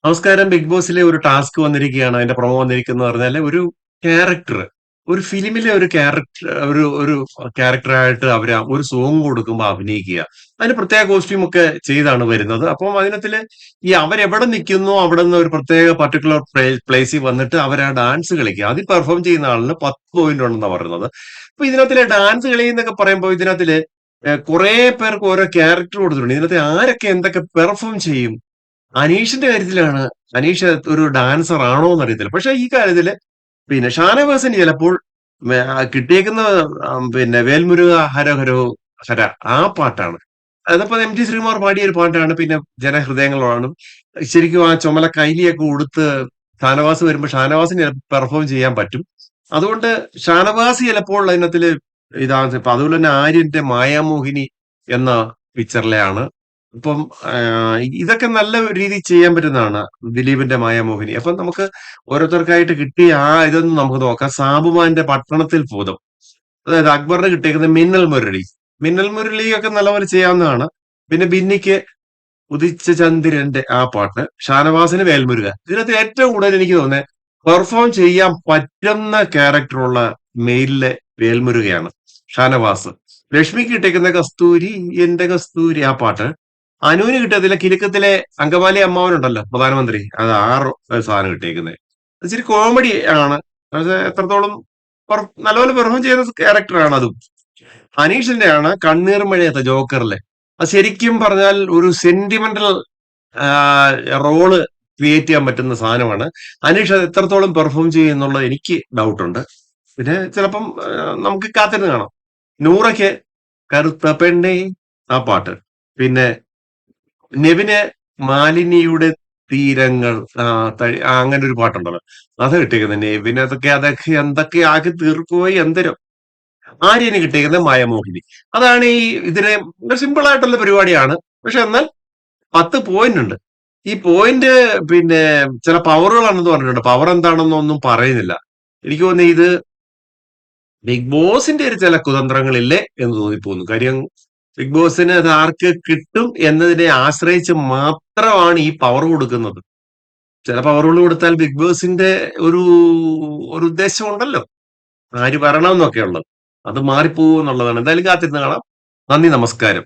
നമസ്കാരം. ബിഗ് ബോസിലെ ഒരു ടാസ്ക് വന്നിരിക്കുകയാണ്. അതിന്റെ പ്രൊമോ വന്നിരിക്കുന്നത് പറഞ്ഞാല് ഒരു ക്യാരക്ടർ, ഒരു ഫിലിമിലെ ഒരു ഒരു ക്യാരക്ടറായിട്ട് അവര് ഒരു സോങ് കൊടുക്കുമ്പോ അഭിനയിക്കുക. അതിന് പ്രത്യേക കോസ്റ്റ്യൂം ഒക്കെ ചെയ്താണ് വരുന്നത്. അപ്പം അതിനകത്തില് ഈ അവരെവിടെ നിൽക്കുന്നോ അവിടുന്ന് ഒരു പ്രത്യേക പർട്ടിക്കുലർ പ്ലേസിൽ വന്നിട്ട് അവർ ആ ഡാൻസ് കളിക്കുക. അതിൽ പെർഫോം ചെയ്യുന്ന ആളിന് 10 പോയിന്റ് ഉണ്ടെന്നാ പറയുന്നത്. അപ്പൊ ഇതിനകത്തിലെ ഡാൻസ് കളി എന്നൊക്കെ പറയുമ്പോൾ ഇതിനകത്തില് കുറെ പേർക്ക് ഓരോ ക്യാരക്ടർ കൊടുത്തിട്ടുണ്ട്. ഇതിനകത്ത് ആരൊക്കെ എന്തൊക്കെ പെർഫോം ചെയ്യും? അനീഷിന്റെ കാര്യത്തിലാണ്. അനീഷ് ഒരു ഡാൻസർ ആണോ എന്നറിയത്തില്ല. പക്ഷെ ഈ കാര്യത്തില് ഷാനവാസിന് ചിലപ്പോൾ കിട്ടിയേക്കുന്ന വേൽമുരുക ഹര ഹരോ ഹര ആ പാട്ടാണ്. അതിപ്പോ എം.ജി. ശ്രീകുമാർ പാടിയ ഒരു പാട്ടാണ്. പിന്നെ ജനഹൃദയങ്ങളാണ്. ശരിക്കും ആ ചുമല കൈലിയൊക്കെ ഉടുത്ത് ഷാനവാസ് വരുമ്പോ ഷാനവാസിന് പെർഫോം ചെയ്യാൻ പറ്റും. അതുകൊണ്ട് ഷാനവാസ് ചിലപ്പോൾ അതിനകത്തില് ഇതാണ്. ഇപ്പൊ അതുപോലെ തന്നെ ആര്യന്റെ മായാമോഹിനി എന്ന പിക്ചറിലെയാണ്. ഇപ്പം ഇതൊക്കെ നല്ല രീതിയിൽ ചെയ്യാൻ പറ്റുന്നതാണ്. ദിലീപിന്റെ മായാമോഹിനി. അപ്പം നമുക്ക് ഓരോരുത്തർക്കായിട്ട് കിട്ടിയ ആ ഇതൊന്നും നമുക്ക് നോക്കാം. സാബുമാന്റെ പട്ടണത്തിൽ ഭൂതം. അതായത് അക്ബറിന് കിട്ടിയേക്കുന്നത് മിന്നൽ മുരളി. മിന്നൽ മുരളിയൊക്കെ നല്ലപോലെ ചെയ്യാവുന്നതാണ്. പിന്നെ ബിന്നിക്ക് ഉദിച്ച ചന്ദ്രന്റെ ആ പാട്ട്. ഷാനവാസിന് വേൽമുരുകൻ. ഇതിനകത്ത് ഏറ്റവും കൂടുതൽ എനിക്ക് തോന്നുന്നത് പെർഫോം ചെയ്യാൻ പറ്റുന്ന ക്യാരക്ടറുള്ള മെയിലിലെ വേൽമുരുകയാണ്. ഷാനവാസ്. ലക്ഷ്മിക്ക് കിട്ടിയേക്കുന്ന കസ്തൂരി എന്റെ കസ്തൂരി ആ പാട്ട്. അനുവിന് കിട്ടിയതിലെ കിലുക്കത്തിലെ അങ്കമാലി അമ്മാവനുണ്ടല്ലോ പ്രധാനമന്ത്രി. അത് സാധനം കിട്ടിയേക്കുന്നത്. ഇച്ചിരി കോമഡി ആണ്. അത് എത്രത്തോളം നല്ലപോലെ പെർഫോം ചെയ്യുന്ന ക്യാരക്ടറാണ് അതും. അനീഷിന്റെ ആണ് കണ്ണീർ മഴയത്തെ ജോക്കറിലെ. അത് ശരിക്കും പറഞ്ഞാൽ ഒരു സെന്റിമെന്റൽ റോള് ക്രിയേറ്റ് ചെയ്യാൻ പറ്റുന്ന സാധനമാണ്. അനീഷ് അത് എത്രത്തോളം പെർഫോം ചെയ്യും എന്നുള്ളത് എനിക്ക് ഡൗട്ടുണ്ട്. പിന്നെ ചിലപ്പം നമുക്ക് കാത്തിരുന്ന് കാണാം. നൂറയ്ക്ക് കറുത്ത പെണ്ണേ ആ പാട്ട്. പിന്നെ നെവിന് മാലിനിയുടെ തീരങ്ങൾ അങ്ങനെ ഒരു പാട്ടുണ്ടല്ലോ. അത് കിട്ടിയേക്കുന്നത് നെവിന് അതൊക്കെ എന്തൊക്കെ ആക്കി തീർക്കുപോയി എന്തരും. ആര്യന് കിട്ടിയേക്കുന്നത് മായമോഹിനി. അതാണ് ഈ ഇതിന് സിമ്പിൾ ആയിട്ടുള്ള പരിപാടിയാണ്. പക്ഷെ എന്നാൽ 10 പോയിന്റ് ഉണ്ട്. ഈ പോയിന്റ് പിന്നെ ചില പവറുകളാണെന്ന് പറഞ്ഞിട്ടുണ്ട്. പവർ എന്താണെന്നൊന്നും പറയുന്നില്ല. എനിക്ക് തോന്നുന്നു ഇത് ബിഗ് ബോസിന്റെ ഒരു ചില കുതന്ത്രങ്ങളില്ലേ എന്ന് തോന്നിപ്പോകുന്നു. കാര്യം ബിഗ് ബോസിന് അത് ആർക്ക് കിട്ടും എന്നതിനെ ആശ്രയിച്ച് മാത്രമാണ് ഈ പവർ കൊടുക്കുന്നത്. ചില പവറുകൾ കൊടുത്താൽ ബിഗ് ബോസിന്റെ ഒരു ഒരു ഉദ്ദേശം ഉണ്ടല്ലോ. ആര് വരണം എന്നൊക്കെ ഉള്ളത്. അത് മാറിപ്പോകും എന്നുള്ളതാണ്. എന്തായാലും കാത്തിരുന്ന് കാണാം. നന്ദി, നമസ്കാരം.